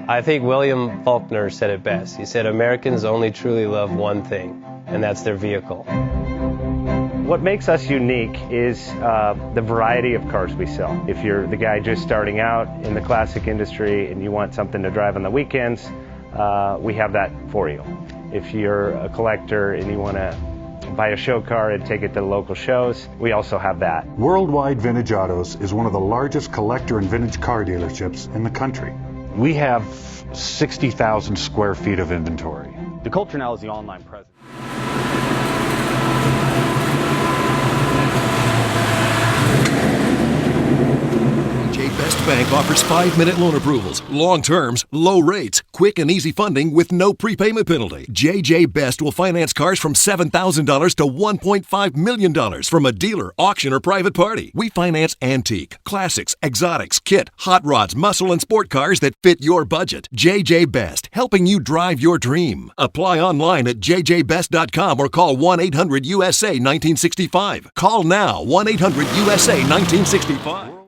I think William Faulkner said it best. He said, Americans only truly love one thing, and that's their vehicle. What makes us unique is the variety of cars we sell. If you're the guy just starting out in the classic industry and you want something to drive on the weekends, we have that for you. If you're a collector and you want to buy a show car and take it to the local shows, we also have that. Worldwide Vintage Autos is one of the largest collector and vintage car dealerships in the country. We have 60,000 square feet of inventory. The culture now is the online presence. Best Bank offers 5-minute loan approvals, long terms, low rates, quick and easy funding with no prepayment penalty. JJ Best will finance cars from $7,000 to $1.5 million from a dealer, auction, or private party. We finance antique, classics, exotics, kit, hot rods, muscle, and sport cars that fit your budget. JJ Best, helping you drive your dream. Apply online at jjbest.com or call 1-800-USA-1965. Call now, 1-800-USA-1965.